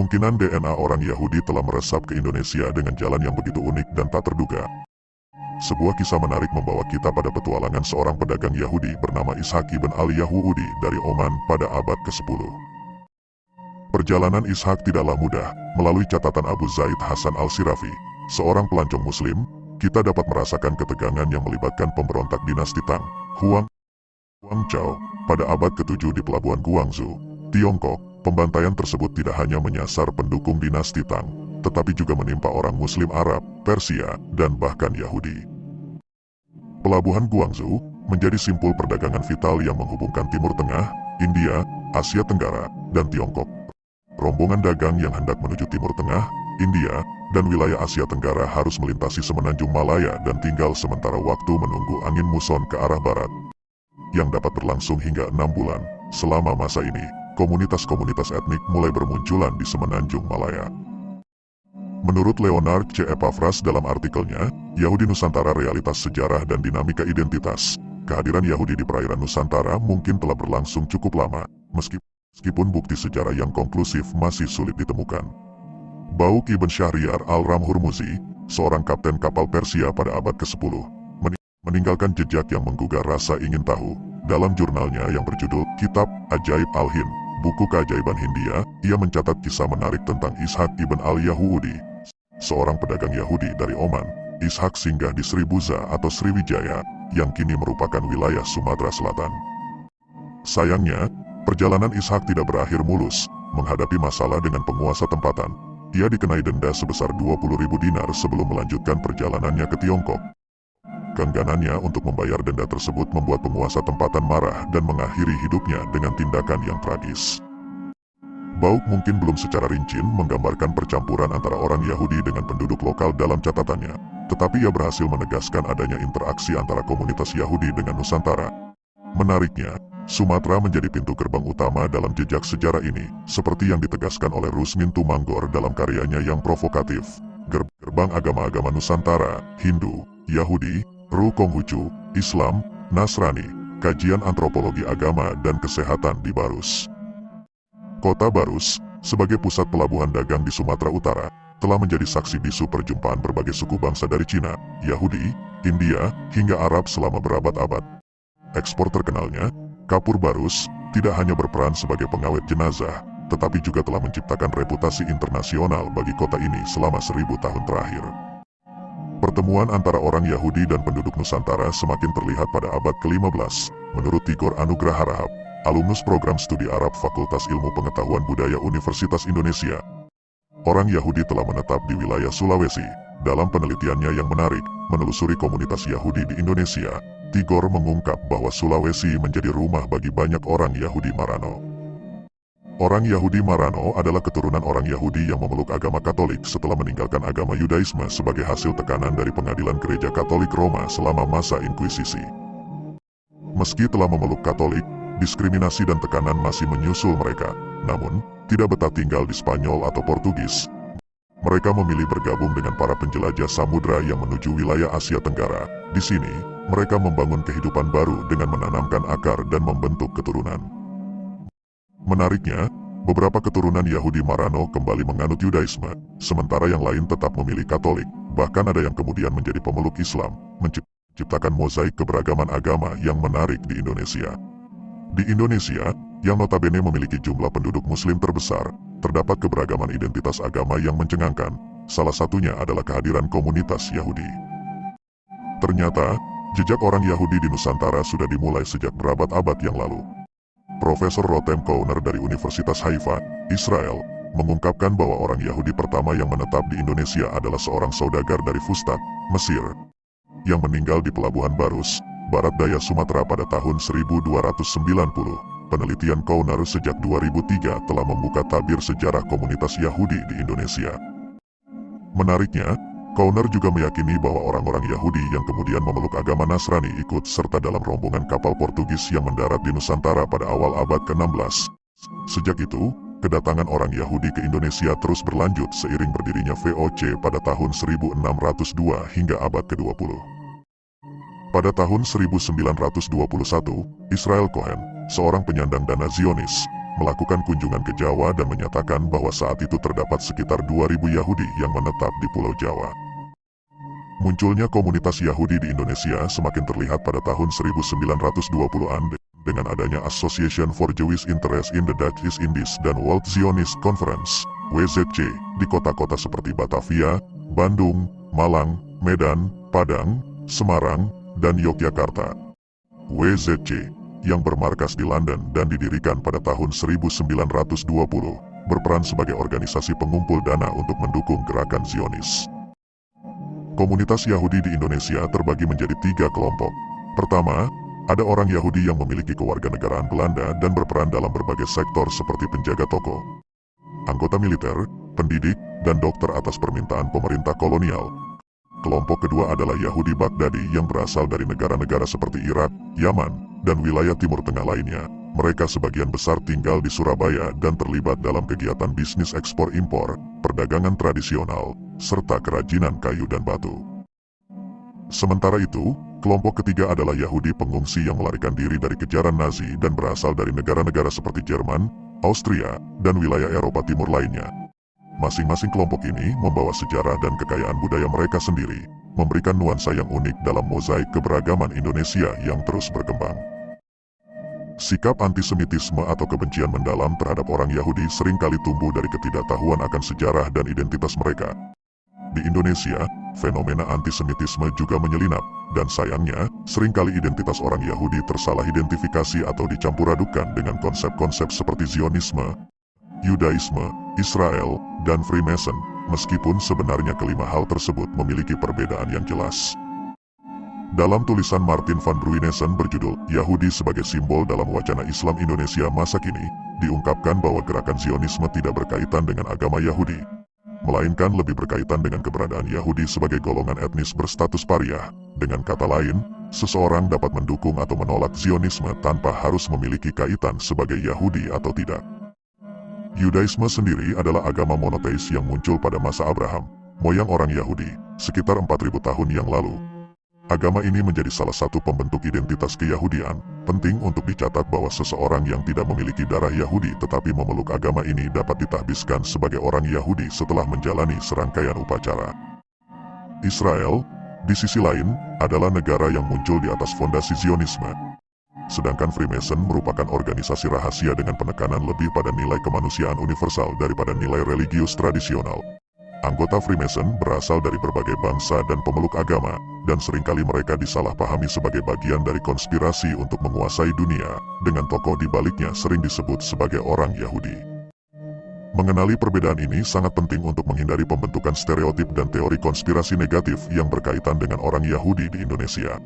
Kemungkinan DNA orang Yahudi telah meresap ke Indonesia dengan jalan yang begitu unik dan tak terduga. Sebuah kisah menarik membawa kita pada petualangan seorang pedagang Yahudi bernama Ishaq ibn al-Yahudi dari Oman pada abad ke-10. Perjalanan Ishaq tidaklah mudah. Melalui catatan Abu Zaid Hasan al-Sirafi, seorang pelancong muslim, kita dapat merasakan ketegangan yang melibatkan pemberontak dinasti Tang, Huangzhou, pada abad ke-7 di pelabuhan Guangzhou, Tiongkok. Pembantaian tersebut tidak hanya menyasar pendukung dinasti Tang, tetapi juga menimpa orang Muslim Arab, Persia, dan bahkan Yahudi. Pelabuhan Guangzhou menjadi simpul perdagangan vital yang menghubungkan Timur Tengah, India, Asia Tenggara, dan Tiongkok. Rombongan dagang yang hendak menuju Timur Tengah, India, dan wilayah Asia Tenggara harus melintasi semenanjung Malaya dan tinggal sementara waktu menunggu angin muson ke arah barat, yang dapat berlangsung hingga 6 bulan. Selama masa ini, komunitas-komunitas etnik mulai bermunculan di semenanjung Malaya. Menurut Leonard C. Epaphras dalam artikelnya, Yahudi Nusantara Realitas Sejarah dan Dinamika Identitas, kehadiran Yahudi di perairan Nusantara mungkin telah berlangsung cukup lama, meskipun bukti sejarah yang konklusif masih sulit ditemukan. Bauk ibn Syahriar al-Ramhurmuzi, seorang kapten kapal Persia pada abad ke-10, meninggalkan jejak yang menggugah rasa ingin tahu. Dalam jurnalnya yang berjudul Kitab Ajaib Al-Hind, buku keajaiban Hindia, ia mencatat kisah menarik tentang Ishaq ibn al-Yahudi, seorang pedagang Yahudi dari Oman. Ishaq singgah di Sribuza atau Sriwijaya, yang kini merupakan wilayah Sumatera Selatan. Sayangnya, perjalanan Ishaq tidak berakhir mulus. Menghadapi masalah dengan penguasa tempatan, ia dikenai denda sebesar 20.000 dinar sebelum melanjutkan perjalanannya ke Tiongkok. Keengganannya untuk membayar denda tersebut membuat penguasa tempatan marah dan mengakhiri hidupnya dengan tindakan yang tragis. Bauk mungkin belum secara rinci menggambarkan percampuran antara orang Yahudi dengan penduduk lokal dalam catatannya, tetapi ia berhasil menegaskan adanya interaksi antara komunitas Yahudi dengan Nusantara. Menariknya, Sumatera menjadi pintu gerbang utama dalam jejak sejarah ini, seperti yang ditegaskan oleh Rusmin Tumanggor dalam karyanya yang provokatif, Gerbang Agama-Agama Nusantara, Hindu, Yahudi, Ru Konghucu, Islam, Nasrani, Kajian Antropologi Agama dan Kesehatan di Barus. Kota Barus, sebagai pusat pelabuhan dagang di Sumatera Utara, telah menjadi saksi bisu perjumpaan berbagai suku bangsa dari Cina, Yahudi, India, hingga Arab selama berabad-abad. Ekspor terkenalnya, kapur Barus, tidak hanya berperan sebagai pengawet jenazah, tetapi juga telah menciptakan reputasi internasional bagi kota ini selama 1000 tahun terakhir. Pertemuan antara orang Yahudi dan penduduk Nusantara semakin terlihat pada abad ke-15, menurut Tigor Anugrah Harahap, alumnus program studi Arab Fakultas Ilmu Pengetahuan Budaya Universitas Indonesia. Orang Yahudi telah menetap di wilayah Sulawesi. Dalam penelitiannya yang menarik, menelusuri komunitas Yahudi di Indonesia, Tigor mengungkap bahwa Sulawesi menjadi rumah bagi banyak orang Yahudi Marano. Orang Yahudi Marano adalah keturunan orang Yahudi yang memeluk agama Katolik setelah meninggalkan agama Yudaisme sebagai hasil tekanan dari pengadilan gereja Katolik Roma selama masa Inkuisisi. Meski telah memeluk Katolik, diskriminasi dan tekanan masih menyusul mereka, namun tidak betah tinggal di Spanyol atau Portugis. Mereka memilih bergabung dengan para penjelajah samudra yang menuju wilayah Asia Tenggara. Di sini, mereka membangun kehidupan baru dengan menanamkan akar dan membentuk keturunan. Menariknya, beberapa keturunan Yahudi Marano kembali menganut Yudaisme, sementara yang lain tetap memilih Katolik. Bahkan ada yang kemudian menjadi pemeluk Islam, menciptakan mozaik keberagaman agama yang menarik di Indonesia. Di Indonesia, yang notabene memiliki jumlah penduduk Muslim terbesar, terdapat keberagaman identitas agama yang mencengangkan. Salah satunya adalah kehadiran komunitas Yahudi. Ternyata, jejak orang Yahudi di Nusantara sudah dimulai sejak berabad-abad yang lalu. Profesor Rotem Kouner dari Universitas Haifa, Israel, mengungkapkan bahwa orang Yahudi pertama yang menetap di Indonesia adalah seorang saudagar dari Fustat, Mesir, yang meninggal di Pelabuhan Barus, Barat Daya Sumatera pada tahun 1290. Penelitian Kouner sejak 2003 telah membuka tabir sejarah komunitas Yahudi di Indonesia. Menariknya, Kouner juga meyakini bahwa orang-orang Yahudi yang kemudian memeluk agama Nasrani ikut serta dalam rombongan kapal Portugis yang mendarat di Nusantara pada awal abad ke-16. Sejak itu, kedatangan orang Yahudi ke Indonesia terus berlanjut seiring berdirinya VOC pada tahun 1602 hingga abad ke-20. Pada tahun 1921, Israel Cohen, seorang penyandang dana Zionis, melakukan kunjungan ke Jawa dan menyatakan bahwa saat itu terdapat sekitar 2.000 Yahudi yang menetap di Pulau Jawa. Munculnya komunitas Yahudi di Indonesia semakin terlihat pada tahun 1920-an dengan adanya Association for Jewish Interest in the Dutch East Indies dan World Zionist Conference, WZC, di kota-kota seperti Batavia, Bandung, Malang, Medan, Padang, Semarang, dan Yogyakarta. WZC, yang bermarkas di London dan didirikan pada tahun 1920, berperan sebagai organisasi pengumpul dana untuk mendukung gerakan Zionis. Komunitas Yahudi di Indonesia terbagi menjadi 3 kelompok. Pertama, ada orang Yahudi yang memiliki kewarganegaraan Belanda dan berperan dalam berbagai sektor seperti penjaga toko, anggota militer, pendidik, dan dokter atas permintaan pemerintah kolonial. Kelompok kedua adalah Yahudi Baghdadi yang berasal dari negara-negara seperti Irak, Yaman, dan wilayah Timur Tengah lainnya. Mereka sebagian besar tinggal di Surabaya dan terlibat dalam kegiatan bisnis ekspor-impor, perdagangan tradisional, serta kerajinan kayu dan batu. Sementara itu, kelompok ketiga adalah Yahudi pengungsi yang melarikan diri dari kejaran Nazi dan berasal dari negara-negara seperti Jerman, Austria, dan wilayah Eropa Timur lainnya. Masing-masing kelompok ini membawa sejarah dan kekayaan budaya mereka sendiri, memberikan nuansa yang unik dalam mozaik keberagaman Indonesia yang terus berkembang. Sikap antisemitisme atau kebencian mendalam terhadap orang Yahudi seringkali tumbuh dari ketidaktahuan akan sejarah dan identitas mereka. Di Indonesia, fenomena antisemitisme juga menyelinap, dan sayangnya, seringkali identitas orang Yahudi tersalah identifikasi atau dicampur adukan dengan konsep-konsep seperti Zionisme, Yudaisme, Israel, dan Freemason, meskipun sebenarnya kelima hal tersebut memiliki perbedaan yang jelas. Dalam tulisan Martin van Bruynesen berjudul Yahudi sebagai Simbol dalam Wacana Islam Indonesia Masa Kini, diungkapkan bahwa gerakan Zionisme tidak berkaitan dengan agama Yahudi, melainkan lebih berkaitan dengan keberadaan Yahudi sebagai golongan etnis berstatus pariah. Dengan kata lain, seseorang dapat mendukung atau menolak Zionisme tanpa harus memiliki kaitan sebagai Yahudi atau tidak. Yudaisme sendiri adalah agama monoteis yang muncul pada masa Abraham, moyang orang Yahudi, sekitar 4.000 tahun yang lalu. Agama ini menjadi salah satu pembentuk identitas keyahudian. Penting untuk dicatat bahwa seseorang yang tidak memiliki darah Yahudi tetapi memeluk agama ini dapat ditahbiskan sebagai orang Yahudi setelah menjalani serangkaian upacara. Israel, di sisi lain, adalah negara yang muncul di atas fondasi Zionisme. Sedangkan Freemason merupakan organisasi rahasia dengan penekanan lebih pada nilai kemanusiaan universal daripada nilai religius tradisional. Anggota Freemason berasal dari berbagai bangsa dan pemeluk agama, dan seringkali mereka disalahpahami sebagai bagian dari konspirasi untuk menguasai dunia, dengan tokoh di baliknya sering disebut sebagai orang Yahudi. Mengenali perbedaan ini sangat penting untuk menghindari pembentukan stereotip dan teori konspirasi negatif yang berkaitan dengan orang Yahudi di Indonesia.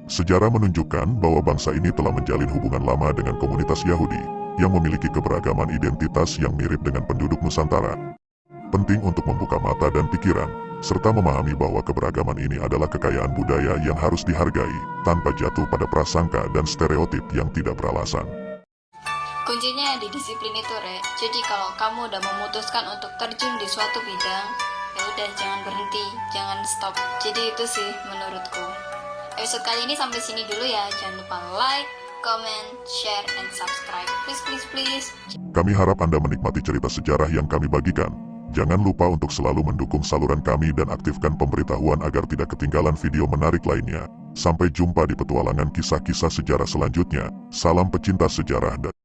Sejarah menunjukkan bahwa bangsa ini telah menjalin hubungan lama dengan komunitas Yahudi, yang memiliki keberagaman identitas yang mirip dengan penduduk Nusantara. Penting untuk membuka mata dan pikiran, serta memahami bahwa keberagaman ini adalah kekayaan budaya yang harus dihargai, tanpa jatuh pada prasangka dan stereotip yang tidak beralasan. Kuncinya di disiplin itu, Re. Jadi kalau kamu udah memutuskan untuk terjun di suatu bidang, ya udah jangan berhenti, jangan stop. Jadi itu sih menurutku. Episode kali ini sampai sini dulu ya. Jangan lupa like, comment, share, and subscribe. Please. Kami harap Anda menikmati cerita sejarah yang kami bagikan. Jangan lupa untuk selalu mendukung saluran kami dan aktifkan pemberitahuan agar tidak ketinggalan video menarik lainnya. Sampai jumpa di petualangan kisah-kisah sejarah selanjutnya. Salam pecinta sejarah dan